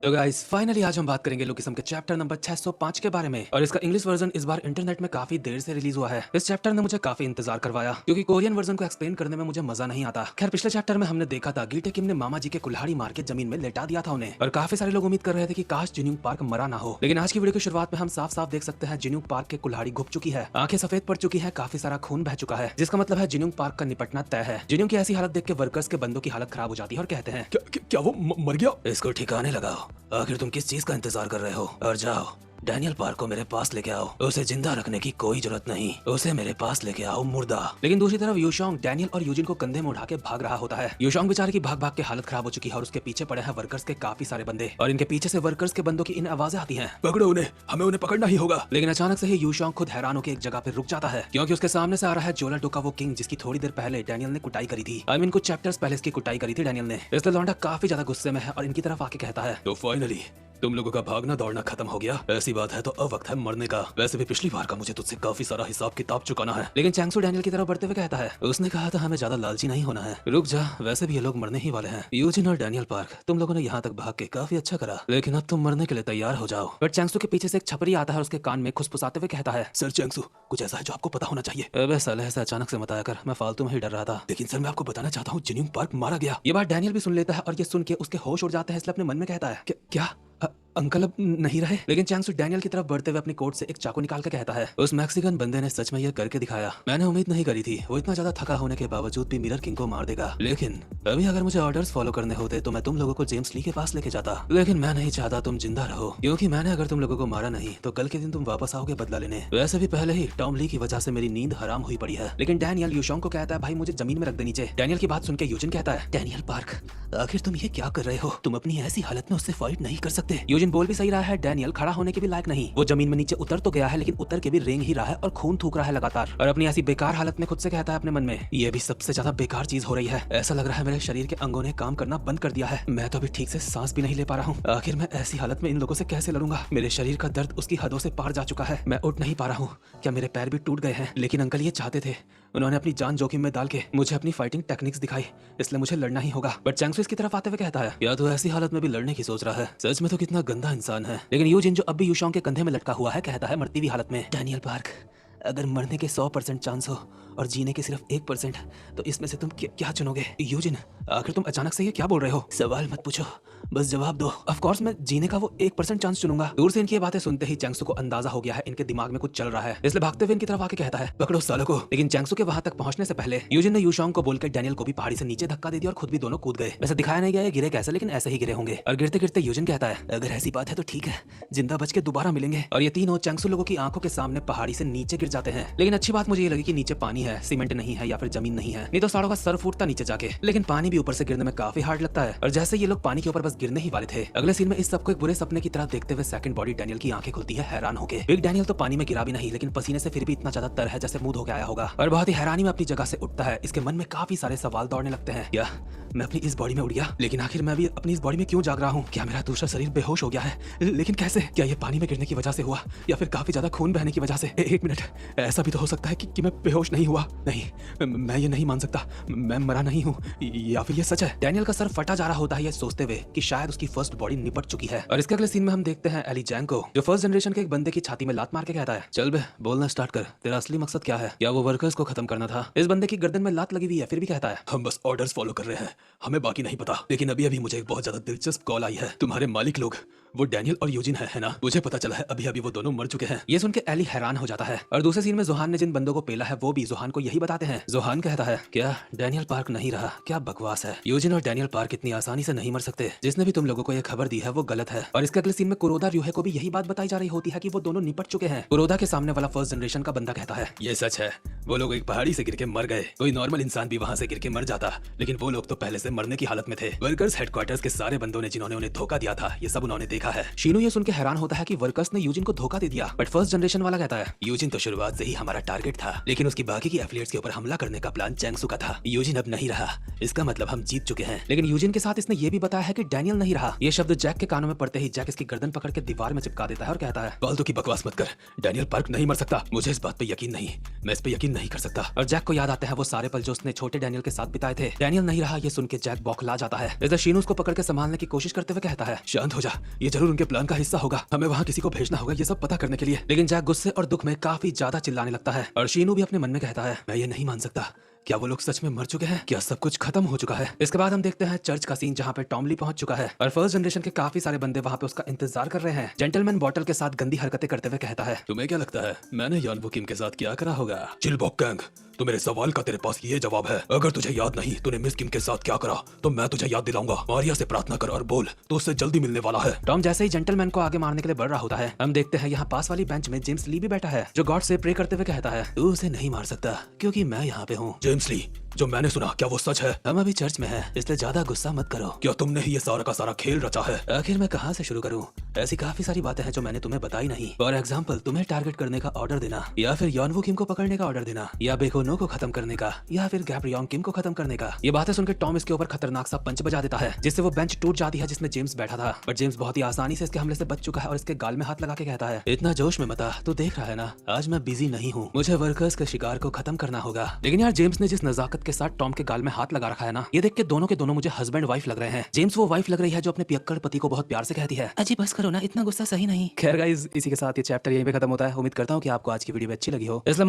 तो guys finally आज हम बात करेंगे लुकिसम के चैप्टर नंबर 605 के बारे में। और इसका इंग्लिश वर्जन इस बार इंटरनेट में काफी देर से रिलीज हुआ है। इस चैप्टर ने मुझे काफी इंतजार करवाया क्योंकि कोरियन वर्जन को एक्सप्लेन करने में मुझे मजा नहीं आता। खैर पिछले चैप्टर में हमने देखा था गीटे किम ने मामा जी के कुल्हाड़ी मार के जमीन में लेटा दिया था उन्हें, और काफी सारे लोग उम्मीद कर रहे थे कि काश जिन्यूंग पार्क मरा ना हो। लेकिन आज की वीडियो की शुरुआत में हम साफ साफ देख सकते हैं जिन्यूंग पार्क के कुल्हाड़ी घुप चुकी है, आंखें सफेद पड़ चुकी है, काफी सारा खून बह चुका है, जिसका मतलब है जिन्यूंग पार्क का निपटना तय है। जिन्यूंग की ऐसी हालत देख के वर्कर्स के बंदों की हालत खराब हो जाती है और कहते हैं क्या वो मर गया? इसको ठिकाने लगाओ, आखिर तुम किस चीज का इंतजार कर रहे हो? और जाओ डैनियल पार्क को मेरे पास लेके आओ, उसे जिंदा रखने की कोई जरूरत नहीं, उसे मेरे पास लेके आओ मुर्दा। लेकिन दूसरी तरफ यूशोंग डैनियल और यूजिन को कंधे में उठा के भाग रहा होता है। यूशोंग बेचारे की भाग भाग के हालत खराब हो चुकी है और उसके पीछे पड़े हैं वर्कर्स के काफी सारे बंदे, और इनके पीछे से वर्कर्स के बंदों की इन आवाजें आती हैं, पकड़ो उन्हें, हमें उन्हें पकड़ना ही होगा। लेकिन अचानक से ही यूशोंग खुद हैरान होकर एक जगह पे रुक जाता है क्योंकि उसके सामने से आ रहा है जोला डो का वो किंग जिसकी थोड़ी देर पहले डैनियल ने कुटाई करी थी। आई मीन कुछ चैप्टर्स पहले इसकी कुटाई करी थी डैनियल ने। इसलिए लौंडा काफी ज्यादा गुस्से में है और इनकी तरफ आके कहता है, तो फाइनली तुम लोगों का भागना दौड़ना खत्म हो गया, ऐसी बात है तो अब वक्त है मरने का। वैसे भी पिछली बार का मुझे तुझसे काफी सारा हिसाब किताब चुकाना है। लेकिन चैंगसू डैनियल की तरफ बढ़ते हुए कहता है, उसने कहा था हमें ज्यादा लालची नहीं होना है, रुक जा, वैसे भी ये लोग मरने ही वाले हैं। यूजिन और डैनियल पार्क, तुम लोगों ने यहाँ तक भाग के काफी अच्छा करा, लेकिन अब तुम मरने के लिए तैयार हो जाओ। बट चैंगसू के पीछे से एक छपरी आता है और उसके कान में खुसफुसाते हुए कहता है, सर चैंगसू कुछ ऐसा है जो आपको पता होना चाहिए। अबे साले ऐसा अचानक से मत आया कर, मैं फालतू में ही डर रहा था। लेकिन सर मैं आपको बताना चाहता हूँ जिन्यूंग पार्क मारा गया। ये बात डैनियल भी सुन लेता है और ये सुन के उसके होश उड़ जाते हैं, इसलिए अपने मन में कहता है, क्या अंकल अब नहीं रहे? लेकिन चैंगसू डैनियल की तरफ बढ़ते हुए अपनी कोट से एक चाकू निकाल कर कहता है, उस मैक्सिकन बंदे ने सच में यह करके दिखाया। मैंने उम्मीद नहीं करी थी वो इतना ज्यादा थका होने के बावजूद भी मिरर किंग को मार देगा। लेकिन अभी अगर मुझे ऑर्डर्स फॉलो करने होते तो मैं तुम लोगों को जेम्स ली के पास लेके जाता, लेकिन मैं नहीं चाहता तुम जिंदा रहो, क्योंकि मैंने अगर तुम लोगों को मारा नहीं तो कल के दिन तुम वापस आओगे बदला लेने। वैसे भी पहले ही टॉम ली की वजह से मेरी नींद हराम हुई पड़ी है। लेकिन डैनियल यूशोंग को कहता है, भाई मुझे जमीन में रख दे नीचे। डैनियल की बात सुन के यूजिन कहता है, डैनियल पार्क आखिर तुम ये क्या कर रहे हो? तुम अपनी ऐसी हालत में उससे फाइट नहीं कर सकते। यूजिन बोल भी सही रहा है, डैनियल खड़ा होने के भी लायक नहीं। वो जमीन में नीचे उतर तो गया है लेकिन उतर के भी रेंग ही रहा है और खून थूक रहा है लगातार, और अपनी ऐसी बेकार हालत में खुद से कहता है अपने मन में, ये भी सबसे ज्यादा बेकार चीज हो रही है। ऐसा लग रहा है मेरे शरीर के अंगों ने काम करना बंद कर दिया है, मैं तो अभी ठीक से सांस भी नहीं ले पा रहा हूँ। आखिर मैं ऐसी हालत में इन लोगों से कैसे लड़ूंगा? मेरे शरीर का दर्द उसकी हदों से पार जा चुका है, मैं उठ नहीं पा रहा हूँ। क्या मेरे पैर भी टूट गए हैं? लेकिन अंकल ये चाहते थे, उन्होंने अपनी जान जोखिम में डाल के मुझे अपनी फाइटिंग टेक्निक्स दिखाई, इसलिए मुझे लड़ना ही होगा। बट चैंगसू इसकी तरफ आते हुए कहता है, या तो ऐसी हालत में भी लड़ने की सोच रहा है, सच में तो कितना गंदा इंसान है। लेकिन यूजिन जो अब भी यूशोंग के कंधे में लटका हुआ है कहता है मरती हुई हालत में, डैनियल पार्क अगर मरने के 100% चांस हो और जीने के सिर्फ 1%, तो इसमें से तुम क्या चुनोगे? यूजिन आखिर तुम अचानक से ये क्या बोल रहे हो? सवाल मत पूछो, बस जवाब दो। ऑफ कोर्स मैं जीने का वो 1% चांस चुनूंगा। दूर से इनकी बातें सुनते ही चैंगसू को अंदाजा हो गया है इनके दिमाग में कुछ चल रहा है, इसलिए भागते हुए इनकी तरफ आके कहता है, पकड़ो सालों को। लेकिन चैंगसू के वहां तक पहुंचने से पहले यूजिन ने यूशोंग को बोलकर डैनियल को भी पहाड़ी से नीचे धक्का दे दिया और खुद भी दोनों कूद गए। वैसे दिखाया नहीं गया गिरे कैसे, लेकिन ऐसे ही गिरे होंगे। और गिरते गिरते यूजिन कहता है, अगर ऐसी बात है तो ठीक है, जिंदा बच के दोबारा मिलेंगे। और ये तीनों चैंगसू लोगों की आंखों के सामने पहाड़ी से नीचे गिर जाते हैं। लेकिन अच्छी बात मुझे ये लगी कि नीचे पानी है, सीमेंट नहीं है या फिर जमीन नहीं है, नहीं तो साड़ों का सर फूटता नीचे जाके। लेकिन पानी भी ऊपर से गिरने में काफी हार्ड लगता है, और जैसे ये लोग पानी के ऊपर बस गिरने ही वाले थे, अगले सीन में इस सबको एक बुरे सपने की तरह देखते हुए सेकंड बॉडी डैनियल की आंखें खुलती है हैरान होके। बिग डैनियल तो पानी में गिरा भी नहीं, लेकिन पसीने से फिर भी इतना ज्यादा तर है जैसे मुंह धो के आया होगा, और बहुत ही हैरानी में अपनी जगह से उठता है। इसके मन में काफी सारे सवाल दौड़ने लगते हैं, क्या मैं अपनी इस बॉडी में उड़ गया? लेकिन आखिर मैं भी अपनी इस बॉडी में क्यों जाग रहा हूँ? क्या मेरा दूसरा शरीर बेहोश हो गया है? लेकिन कैसे? क्या ये पानी में गिरने की वजह से हुआ या फिर काफी ज्यादा खून बहने की वजह से? एक मिनट, ऐसा भी तो हो सकता है कि मैं बेहोश नहीं हुआ। नहीं, मैं ये नहीं मान सकता, मैं मरा नहीं हूँ, या फिर ये सच है? डैनियल का सर फटा जा रहा होता है ये सोचते हुए कि शायद उसकी फर्स्ट बॉडी निपट चुकी है। और इसके अगले सीन में हम देखते हैं एली जैंग को, जो फर्स्ट जनरेशन के एक बंदे की छाती में लात मार के कहता है, चल बे बोलना स्टार्ट कर, तेरा असली मकसद क्या है? क्या वो वर्कर्स को खत्म करना था? इस बंदे की गर्दन में लात लगी हुई है, फिर भी कहता है, हम बस ऑर्डर्स फॉलो कर रहे हैं, हमें बाकी नहीं पता। लेकिन अभी अभी मुझे एक बहुत ज्यादा दिलचस्प कॉल आई है, तुम्हारे मालिक लोग वो डैनियल और यूजिन है ना? मुझे पता चला है अभी अभी वो दोनों मर चुके हैं। ये सुन के एली हैरान हो जाता है। और दूसरे सीन में जोहान ने जिन बंदों को पेला है वो भी जोहान को यही बताते हैं। जोहान कहता है, क्या डैनियल पार्क नहीं रहा? क्या बकवास है, यूजिन और डैनियल पार्क इतनी आसानी से नहीं मर सकते। जिसने भी तुम लोगों को ये खबर दी है वो गलत है। और इसके अगले सीन में कुरोदा र्यूहे को भी यही बात बताई जा रही होती है कि वो दोनों निपट चुके हैं। कुरोदा के सामने वाला फर्स्ट जनरेशन का बंदा कहता है, ये सच है, वो लोग एक पहाड़ी से गिर के मर गए, कोई नॉर्मल इंसान भी वहाँ से गिर के मर जाता, लेकिन वो लोग तो पहले से मरने की हालत में थे। वर्कर्स हेडक्वार्टर्स के सारे बंदों ने जिन्होंने उन्हें धोखा दिया था ये सब उन्होंने देख लिखा है। शीनू ये सुन के हैरान होता है कि वर्कर्स ने यूजिन को धोखा दे दिया, बट फर्स्ट जनरेशन वाला कहता है यूजिन तो शुरुआत से ही हमारा टारगेट था, लेकिन उसकी बाकी की एफिलिएट्स के ऊपर हमला करने का प्लान चैंगसू का था। यूजिन अब नहीं रहा, इसका मतलब हम जीत चुके हैं। लेकिन यूजिन के साथ इसने ये भी बताया है कि डैनियल नहीं रहा। ये शब्द जैक के कानों में पड़ते ही जैक इसकी गर्दन पकड़ के दीवार में चिपका देता है और कहता है फालतू की बकवास मत कर, डैनियल पार्क नहीं मर सकता। मुझे इस बात पे यकीन नहीं, मैं इस पे यकीन नहीं कर सकता। और जैक को याद आते हैं वो सारे पल जो उसने छोटे डैनियल के साथ बिताए थे। डैनियल नहीं रहा ये सुन के जैक बौखला जाता है। इधर शीनू उसको पकड़ के संभालने की कोशिश करते हुए कहता है शांत हो जा, ये जरूर उनके प्लान का हिस्सा होगा, हमें वहाँ किसी को भेजना होगा ये सब पता करने के लिए। लेकिन जैक गुस्से और दुख में काफी ज्यादा चिल्लाने लगता है और शीनू भी अपने मन में कहता है मैं ये नहीं मान सकता, क्या वो लोग सच में मर चुके हैं? क्या सब कुछ खत्म हो चुका है? इसके बाद हम देखते हैं चर्च का सीन जहाँ पे टॉमली पहुंच चुका है और फर्स्ट जनरेशन के काफी सारे बंदे वहाँ पे उसका इंतजार कर रहे हैं। जेंटलमैन बॉटल के साथ गंदी हरकतें करते हुए कहता है तुम्हें क्या लगता है मैंने यान वो किम के साथ क्या करा होगा? चिल बॉक गैंग, तो मेरे सवाल का तेरे पास ये जवाब है। अगर तुझे याद नहीं तूने मिस किम के साथ क्या करा तो मैं तुझे याद दिलाऊंगा। मारिया से प्रार्थना कर और बोल तो उससे जल्दी मिलने वाला है। टॉम जैसे ही जेंटलमैन को आगे मारने के लिए बढ़ रहा होता है, हम देखते हैं यहाँ पास वाली बेंच में जेम्स ली भी बैठा है जो गॉड से प्रे करते हुए कहता है तू उसे नहीं मार सकता क्योंकि मैं यहाँ पे हूँ। जेम्स ली, जो मैंने सुना क्या वो सच है? हम अभी चर्च में हैं, इसलिए ज्यादा गुस्सा मत करो। क्या तुमने ही ये सारा का सारा खेल रचा है? आखिर मैं कहाँ से शुरू करूँ? ऐसी काफी सारी बातें हैं जो मैंने तुम्हें बताई नहीं। फॉर एग्जाम्पल तुम्हें टारगेट करने का ऑर्डर देना, या फिर यॉनवू किम को पकड़ने का ऑर्डर देना, या बेकोनो को खत्म करने का, या फिर गैब्रियन किम को खत्म करने का। ये बातें सुनकर टॉम इसके ऊपर खतरनाक सा पंच बजा देता है जिससे वो बेंच टूट जाती है जिसमें जेम्स बैठा था। बट जेम्स बहुत ही आसानी से इसके हमले से बच चुका है और इसके गाल में हाथ लगा के कहता है इतना जोश में मता, तू देख रहा है ना आज मैं बिजी नहीं हूँ, मुझे वर्कर्स के शिकार को खत्म करना होगा। लेकिन यार जेम्स ने जिस नजाकत के साथ टॉम के गाल में हाथ लगा रखा है ना, ये देख के दोनों मुझे हस्बैंड वाइफ लग रहे हैं। जेम्स वो वाइफ लग रही है जो अपने पियक्कड़ पति को बहुत प्यार से कहती है अजी बस करो ना, इतना गुस्सा सही नहीं। खैर गाइस इसी के साथ ये चैप्टर यहीं पे खत्म होता है। उम्मीद करता हूँ कि आपको आज की वीडियो अच्छी लगी हो। इसलिए